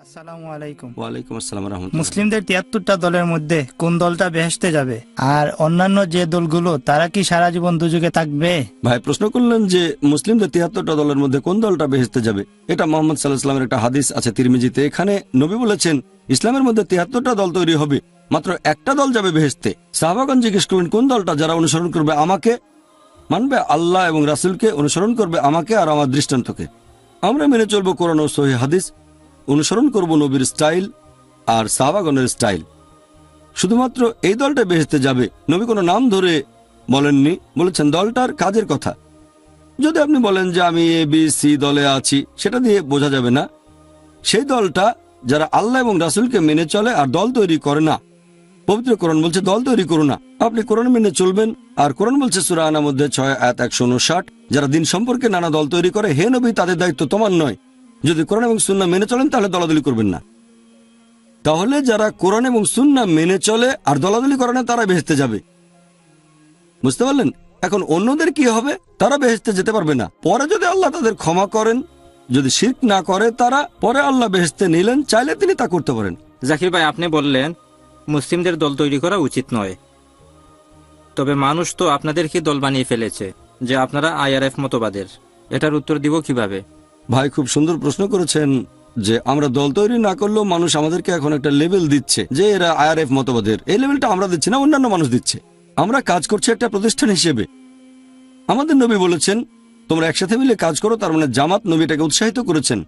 আসসালামু আলাইকুম। ওয়ালাইকুম আসসালাম রাহমাতুল্লাহ। মুসলিমদের ৭৩টা দলের মধ্যে কোন দলটা বেহেশতে যাবে, আর অন্যান্য যে দলগুলো তারা কি সারা জীবন দুযোগে থাকবে? ভাই প্রশ্ন করলেন যে মুসলিমদের ৭৩টা দলের মধ্যে কোন দলটা বেহেশতে যাবে। এটা মোহাম্মদ সাল্লাল্লাহু আলাইহি ওয়াসাল্লামের একটা হাদিস আছে তিরমিজিতে। এখানে নবী বলেছেন ইসলামের মধ্যে ৭৩টা দল তৈরি হবে, মাত্র একটা দল যাবে বেহেশতে। সাহাবাগণ জিজ্ঞেস করবেন কোন দলটা? যারা অনুসরণ করবে আমাকে, মানবে আল্লাহ এবং রাসূলকে, অনুসরণ করবে আমাকে আর আমার দৃষ্টান্তকে। আমরা মেনে চলবো কোরআন ও সহিহ হাদিস, অনুসরণ করব নবীর স্টাইল আর সাহাবাগণের স্টাইল। শুধুমাত্র এই দলটা বেহেশতে যাবে। নবী কোনো নাম ধরে বলেননি, বলেছেন দলটার কাজের কথা। যদি আপনি বলেন যে আমি এ বি সি দলে আছি, সেটা দিয়ে বোঝা যাবে না। সেই দলটা যারা আল্লাহ এবং রাসূলকে মেনে চলে আর দল তৈরি করে না। পবিত্র কোরআন বলছে দল তৈরি করো না, আপনি কোরআন মেনে চলবেন। আর কোরআন বলছে সূরা আনার মধ্যে ৬ যারা দিন সম্পর্কে নানা দল তৈরি করে, হে নবী তাদের দায়িত্ব তোমার নয়। যদি কোরআন এবং সুন্নাহ মেনে চলেন তাহলে দলাদলি করবেন না। তাহলে যারা কোরআন এবং সুন্নাহ মেনে চলে আর দলাদলি করে না তারা বেহেশতে যাবে। বুঝতে পারলেন? এখন অন্যদের কি হবে? তারা বেহেশতে যেতে পারবে না। পরে যদি আল্লাহ তাদের ক্ষমা করেন, যদি শিরক না করে তারা, পরে আল্লাহ বেহেশতে নিলেন, চাইলে তিনি তা করতে পারেন। জাকির ভাই, আপনি বললেন মুসলিমদের দল তৈরি করা উচিত নয়, তবে মানুষ তো আপনাদেরকে দল বানিয়ে ফেলেছে যে আপনারা আইআরএফ মতবাদের। এটার উত্তর দিব কিভাবে? ভাই খুব সুন্দর প্রশ্ন করেছেন যে আমরা দল তৈরি না করলেও মানুষ আমাদেরকে এখন একটা লেভেল দিচ্ছে যে এরা আইআরএফ মতবাদের। এই লেভেলটা আমরা দিচ্ছি না, অন্যান্য মানুষ দিচ্ছে। আমরা কাজ করছি একটা প্রতিষ্ঠান হিসেবে। আমাদের নবী বলেছেন তোমরা একসাথে মিলে কাজ করো, তার মানে জামাত। নবী এটাকে উৎসাহিত করেছেন।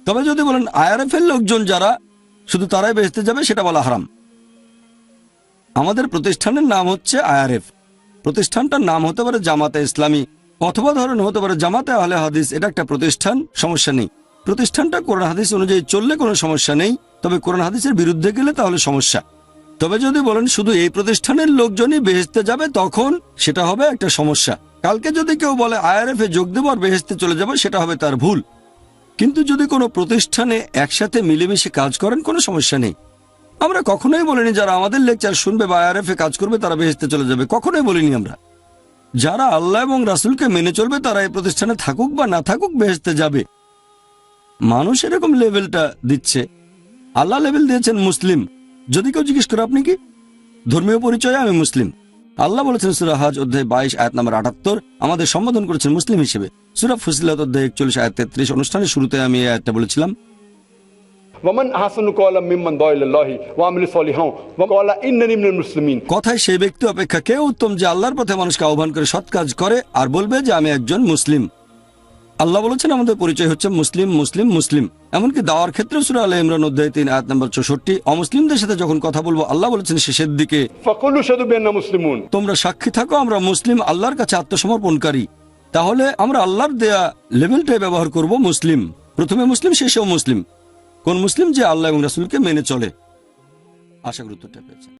তবে যদি বলেন আইআরএফ এর লোকজন যারা, শুধু তারাই বেহেশতে যাবে, সেটা বলা হারাম। আমাদের প্রতিষ্ঠানের নাম হচ্ছে আইআরএফ। প্রতিষ্ঠানটার নাম হতে পারে জামাতে ইসলামী, অথবা ধরেন হতে পারে জামাতে আহলে হাদিস। এটা একটা প্রতিষ্ঠান, সমস্যা নেই। প্রতিষ্ঠানটা কোরআন হাদিস অনুযায়ী চললে কোনো সমস্যা নেই, তবে কোরআন হাদিসের বিরুদ্ধে গেলে তাহলে সমস্যা। তবে যদি বলেন শুধু এই প্রতিষ্ঠানের লোকজনই বেহেশতে যাবে, তখন সেটা হবে একটা সমস্যা। কালকে যদি কেউ বলে আইআরএফ এ যোগ দেব আর বেহেশতে চলে যাবে, সেটা হবে তার ভুল। কিন্তু যদি কোনো প্রতিষ্ঠানে একসাথে মিলেমিশে কাজ করেন, কোনো সমস্যা নেই। আমরা কখনোই বলিনি যারা আমাদের লেকচার শুনবে বা আইআরএফ এ কাজ করবে তারা বেহেশতে চলে যাবে, কখনোই বলিনি আমরা। যারা আল্লাহ এবং রাসূলকে মেনে চলবে তারা এই প্রতিষ্ঠানে থাকুক বা না থাকুক বেহেশতে যাবে। মানুষ এরকম লেভেলটা দিচ্ছে। আল্লাহ লেভেল দিয়েছেন মুসলিম। যদি কেউ জিজ্ঞেস করে আপনি কি ধর্মীয় পরিচয়, আমি মুসলিম। আল্লাহ বলেছেন সূরা হজ অধ্যায় ২২ আয়াত নম্বর ৭৮, আমাদের সম্বোধন করেছেন মুসলিম হিসেবে। সূরা ফুসিলাত অধ্যায় ৪১ আয়াত ৩৩, অনুষ্ঠানের শুরুতে আমি এই আয়াতটা বলেছিলাম। কথায় সেই ব্যক্তি অপেক্ষা কে উত্তম যে আল্লাহর পথে মানুষকে আহ্বান করে সৎ কাজ করে আর বলবে যে আমি একজন মুসলিম। আল্লাহ বলেছেন আমাদের পরিচয় হচ্ছে মুসলিম, মুসলিম, মুসলিম। এমনকি দাওয়ার ক্ষেত্রে সূরা আলে ইমরান অধ্যায় ৩ আয়াত নম্বর ৬৪, অমুসলিমদের সাথে যখন কথা বলবো আল্লাহ বলেছেন শেষের দিকে তোমরা সাক্ষী থাকো আমরা মুসলিম, আল্লাহর কাছে আত্মসমর্পণকারী। তাহলে আমরা আল্লাহর দেয়া লেভেলটাই ব্যবহার করব, মুসলিম। প্রথমে মুসলিম, শেষেও মুসলিম। কোন মুসলিম? যে আল্লাহ এবং রাসূলকে মেনে চলে। আশা করি উত্তরটা পেয়েছেন।